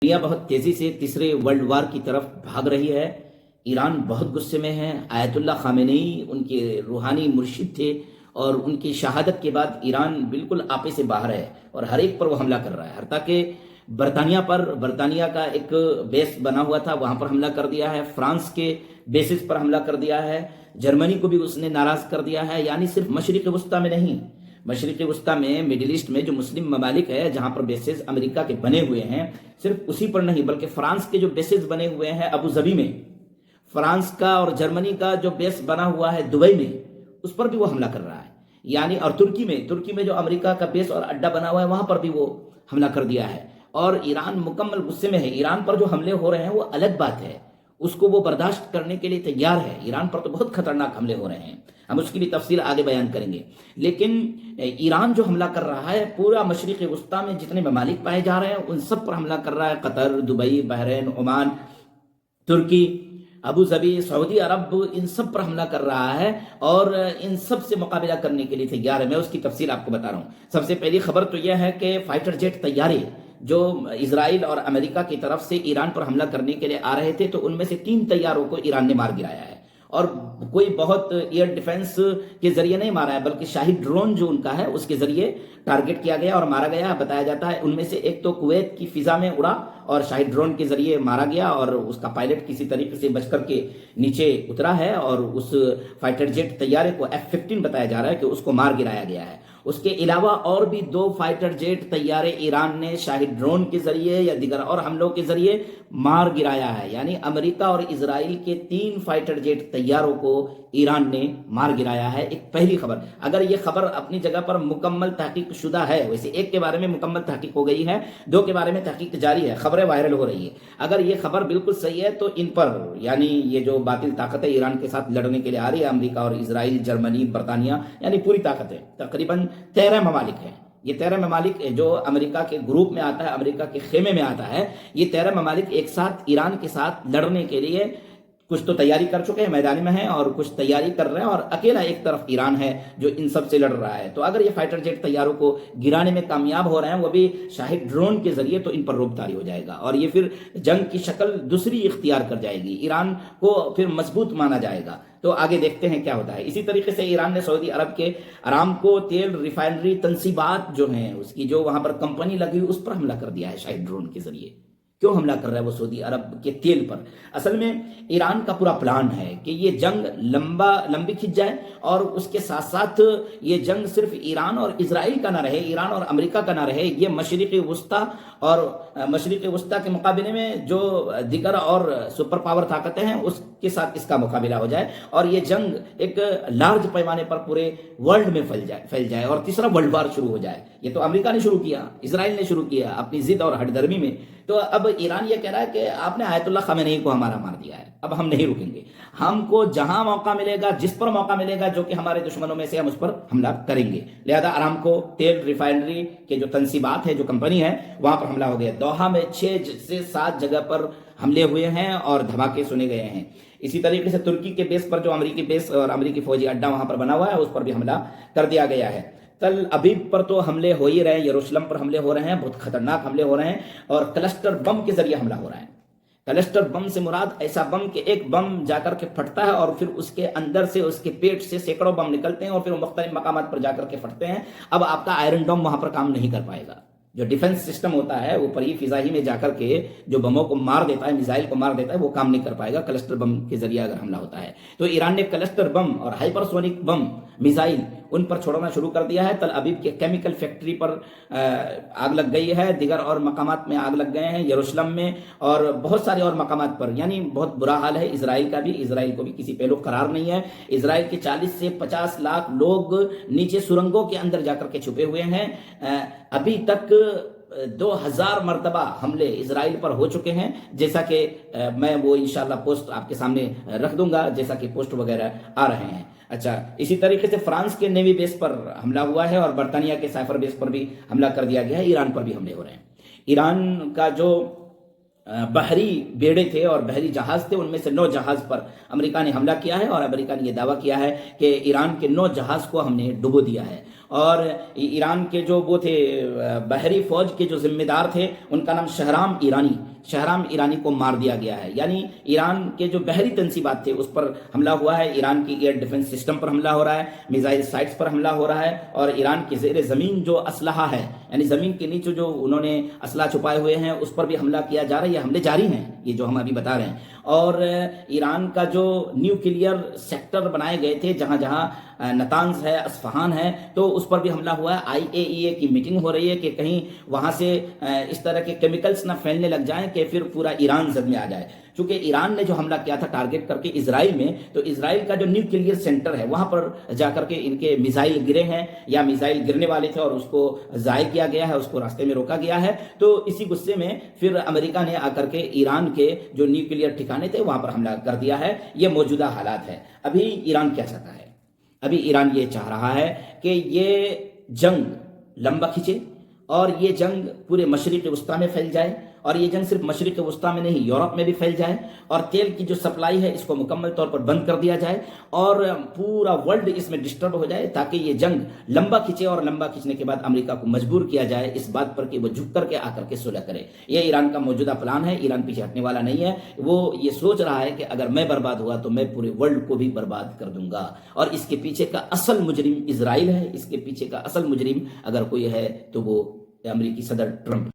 دنیا بہت تیزی سے تیسرے ورلڈ وار کی طرف بھاگ رہی ہے۔ ایران بہت غصے میں ہے۔ آیت اللہ خامنئی ان کے روحانی مرشد تھے اور ان کی شہادت کے بعد ایران بالکل آپے سے باہر ہے اور ہر ایک پر وہ حملہ کر رہا ہے۔ حتیٰ کہ برطانیہ کا ایک بیس بنا ہوا تھا، وہاں پر حملہ کر دیا ہے۔ فرانس کے بیسز پر حملہ کر دیا ہے۔ جرمنی کو بھی اس نے ناراض کر دیا ہے۔ یعنی صرف مشرق وسطیٰ میں نہیں، مشرق وسطیٰ میں، مڈل ایسٹ میں جو مسلم ممالک ہے جہاں پر بیسز امریکہ کے بنے ہوئے ہیں، صرف اسی پر نہیں بلکہ فرانس کے جو بیسز بنے ہوئے ہیں ابو ظبی میں، فرانس کا اور جرمنی کا جو بیس بنا ہوا ہے دبئی میں، اس پر بھی وہ حملہ کر رہا ہے۔ یعنی اور ترکی میں جو امریکہ کا بیس اور اڈا بنا ہوا ہے وہاں پر بھی وہ حملہ کر دیا ہے۔ اور ایران مکمل غصے میں ہے۔ ایران پر جو حملے ہو رہے ہیں وہ الگ بات ہے، اس کو وہ برداشت کرنے کے لیے تیار ہے۔ ایران پر تو بہت خطرناک حملے ہو رہے ہیں، ہم اس کی بھی تفصیل آگے بیان کریں گے۔ لیکن ایران جو حملہ کر رہا ہے پورا مشرق وسطیٰ میں جتنے ممالک پائے جا رہے ہیں ان سب پر حملہ کر رہا ہے۔ قطر، دبئی، بحرین، عمان، ترکی، ابو ظبی، سعودی عرب، ان سب پر حملہ کر رہا ہے اور ان سب سے مقابلہ کرنے کے لیے تیار ہے۔ میں اس کی تفصیل آپ کو بتا رہا ہوں۔ سب سے پہلی خبر تو یہ ہے کہ فائٹر جیٹ طیارے جو اسرائیل اور امریکہ کی طرف سے ایران پر حملہ کرنے کے لیے آ رہے تھے تو ان میں سے 3 طیاروں کو ایران نے مار گرایا ہے۔ اور کوئی بہت ایئر ڈیفنس کے ذریعے نہیں مارا ہے بلکہ شاہد ڈرون جو ان کا ہے اس کے ذریعے ٹارگٹ کیا گیا اور مارا گیا۔ بتایا جاتا ہے ان میں سے ایک تو کویت کی فضا میں اڑا اور شاہد ڈرون کے ذریعے مارا گیا اور اس کا پائلٹ کسی طریقے سے بچ کر کے نیچے اترا ہے اور اس فائٹر جیٹ طیارے کو F-15 بتایا جا رہا ہے کہ اس کو مار گرایا گیا ہے۔ اس کے علاوہ اور بھی 2 فائٹر جیٹ طیارے ایران نے شاہد ڈرون کے ذریعے یا دیگر اور حملوں کے ذریعے مار گرایا ہے۔ یعنی امریکہ اور اسرائیل کے 3 فائٹر جیٹ طیاروں کو ایران نے مار گرایا ہے۔ ایک پہلی خبر، اگر یہ خبر اپنی جگہ پر مکمل تحقیق شدہ ہے، ویسے ایک کے بارے میں مکمل تحقیق ہو گئی ہے، 2 کے بارے میں تحقیق جاری ہے، خبریں وائرل ہو رہی ہے، اگر یہ خبر بالکل صحیح ہے تو ان پر یعنی یہ جو باطل طاقت ہے ایران کے ساتھ لڑنے کے لیے آ رہی ہے، امریکہ اور اسرائیل، جرمنی، برطانیہ، یعنی پوری طاقت ہے، تقریباً 13 ممالک ہیں۔ یہ 13 ممالک جو امریکہ کے گروپ میں آتا ہے، امریکہ کے خیمے میں آتا ہے، یہ 13 ممالک ایک ساتھ ایران کے ساتھ لڑنے کے لیے کچھ تو تیاری کر چکے ہیں، میدان میں ہیں، اور کچھ تیاری کر رہے ہیں، اور اکیلا ایک طرف ایران ہے جو ان سب سے لڑ رہا ہے۔ تو اگر یہ فائٹر جیٹ طیاروں کو گرانے میں کامیاب ہو رہے ہیں وہ بھی شاہد ڈرون کے ذریعے، تو ان پر روب طاری ہو جائے گا اور یہ پھر جنگ کی شکل دوسری اختیار کر جائے گی، ایران کو پھر مضبوط مانا جائے گا۔ تو آگے دیکھتے ہیں کیا ہوتا ہے۔ اسی طریقے سے ایران نے سعودی عرب کے ارامکو تیل ریفائنری تنصیبات جو ہیں اس کی جو وہاں پر کمپنی لگی اس پر حملہ کر دیا ہے شاہد ڈرون کے ذریعے۔ کیوں حملہ کر رہا ہے وہ سعودی عرب کے تیل پر؟ اصل میں ایران کا پورا پلان ہے کہ یہ جنگ لمبی کھنچ جائے اور اس کے ساتھ ساتھ یہ جنگ صرف ایران اور اسرائیل کا نہ رہے، ایران اور امریکہ کا نہ رہے، یہ مشرق وسطیٰ کے مقابلے میں جو دیگر اور سپر پاور طاقتیں ہیں اس کے ساتھ اس کا مقابلہ ہو جائے اور یہ جنگ ایک لارج پیمانے پر پورے ورلڈ میں پھیل جائے اور تیسرا ورلڈ وار شروع ہو جائے۔ یہ تو امریکہ نے شروع کیا، اسرائیل نے شروع کیا اپنی ضد اور ہٹ درمی میں۔ تو اب ایران یہ کہہ رہا ہے کہ آپ نے آیت اللہ خامنئی کو ہمارا مار دیا ہے، اب ہم نہیں رکیں گے، ہم کو جہاں موقع ملے گا، جس پر موقع ملے گا جو کہ ہمارے دشمنوں میں سے، ہم اس پر حملہ کریں گے۔ لہذا ارامکو تیل ریفائنری کے جو تنصیبات ہے، جو کمپنی ہے، وہاں پر حملہ ہو گیا۔ دوحہ میں 6 سے 7 جگہ پر حملے ہوئے ہیں اور دھماکے سنے گئے ہیں۔ اسی طریقے سے ترکی کے بیس پر جو امریکی بیس اور امریکی فوجی اڈا وہاں پر بنا ہوا ہے اس پر بھی حملہ کر دیا گیا ہے۔ تل ابیب پر تو حملے ہو ہی رہے ہیں، یروشلم پر حملے ہو رہے ہیں، بہت خطرناک حملے ہو رہے ہیں اور کلسٹر بم کے ذریعے حملہ ہو رہا ہے۔ کلسٹر بم سے مراد ایسا بم کہ ایک بم جا کر کے پھٹتا ہے اور پھر اس کے اندر سے، اس کے پیٹ سے سینکڑوں بم نکلتے ہیں اور پھر مختلف مقامات پر جا کر کے پھٹتے ہیں۔ اب آپ کا آئرن ڈوم وہاں پر کام نہیں کر پائے گا۔ جو ڈیفنس سسٹم ہوتا ہے اوپر ہی فضا ہی میں جا کر کے جو بموں کو مار دیتا ہے، میزائل کو مار دیتا ہے، وہ کام نہیں کر پائے گا کلسٹر بم کے ذریعے اگر حملہ ہوتا ہے۔ تو ایران نے کلسٹر بم اور ہائپر سونک بم میزائل ان پر چھوڑنا شروع کر دیا ہے۔ تل ابیب کے کیمیکل فیکٹری پر آگ لگ گئی ہے، دیگر اور مقامات میں آگ لگ گئے ہیں، یروشلم میں اور بہت سارے اور مقامات پر۔ یعنی بہت برا حال ہے اسرائیل کا بھی، اسرائیل کو بھی کسی پہلو قرار نہیں ہے۔ اسرائیل کے 40 سے 50 لاکھ لوگ نیچے سرنگوں کے اندر جا کر کے چھپے ہوئے ہیں۔ ابھی تک 2000 مرتبہ حملے اسرائیل پر ہو چکے ہیں، جیسا کہ میں وہ انشاءاللہ پوسٹ آپ کے سامنے رکھ دوں گا، جیسا کہ پوسٹ وغیرہ آ رہے ہیں۔ اچھا، اسی طریقے سے فرانس کے نیوی بیس پر حملہ ہوا ہے اور برطانیہ کے سائفر بیس پر بھی حملہ کر دیا گیا ہے۔ ایران پر بھی حملے ہو رہے ہیں۔ ایران کا جو بحری بیڑے تھے اور بحری جہاز تھے ان میں سے 9 جہاز پر امریکہ نے حملہ کیا ہے اور امریکہ نے یہ دعویٰ کیا ہے کہ ایران کے 9 جہاز کو ہم نے ڈبو دیا ہے اور ایران کے جو وہ تھے بحری فوج کے جو ذمہ دار تھے ان کا نام شہرام ایرانی کو مار دیا گیا ہے. یعنی ایران کے جو بحری تنصیبات تھے اس پر حملہ ہوا ہے، ایران کی ایئر ڈیفنس سسٹم پر حملہ ہو رہا ہے، میزائل سائٹس پر حملہ ہو رہا ہے، اور ایران کے زیر زمین جو اسلحہ ہے، یعنی زمین کے نیچے جو انہوں نے اسلحہ چھپائے ہوئے ہیں اس پر بھی حملہ کیا جا رہا ہے. یہ حملے جاری ہیں، یہ جو ہم ابھی بتا رہے ہیں. اور ایران کا جو نیوکلیئر سیکٹر بنائے گئے تھے جہاں جہاں نتانز ہے، اصفہان ہے، تو اس پر بھی حملہ ہوا ہے. IAEA کی میٹنگ ہو رہی ہے کہ کہیں وہاں سے اس طرح کے کیمیکلز نہ پھیلنے لگ جائیں کہ پھر پورا ایران زد میں آ جائے. چونکہ ایران نے جو حملہ کیا تھا ٹارگٹ کر کے اسرائیل میں، تو اسرائیل کا جو نیوکلیئر سینٹر ہے وہاں پر جا کر کے ان کے میزائل گرے ہیں، یا میزائل گرنے والے تھے اور اس کو ضائع کیا گیا ہے، اس کو راستے میں روکا گیا ہے. تو اسی غصے میں پھر امریکہ نے آ کر کے ایران کے جو نیوکلیئر ٹھکانے تھے وہاں پر حملہ کر دیا ہے. یہ موجودہ حالات ہے. ابھی ایران کیا چاہتا ہے؟ ابھی ایران یہ چاہ رہا ہے کہ یہ جنگ لمبا کھینچے اور یہ جنگ پورے مشرق وسطیٰ میں پھیل جائے، اور یہ جنگ صرف مشرق وسطیٰ میں نہیں یورپ میں بھی پھیل جائے، اور تیل کی جو سپلائی ہے اس کو مکمل طور پر بند کر دیا جائے، اور پورا ورلڈ اس میں ڈسٹرب ہو جائے، تاکہ یہ جنگ لمبا کھینچے، اور لمبا کھینچنے کے بعد امریکہ کو مجبور کیا جائے اس بات پر کہ وہ جھک کر کے آ کر کے صلح کرے. یہ ایران کا موجودہ پلان ہے. ایران پیچھے ہٹنے والا نہیں ہے. وہ یہ سوچ رہا ہے کہ اگر میں برباد ہوا تو میں پورے ورلڈ کو بھی برباد کر دوں گا. اور اس کے پیچھے کا اصل مجرم اسرائیل ہے. اس کے پیچھے کا اصل مجرم اگر کوئی ہے تو وہ امریکی صدر ٹرمپ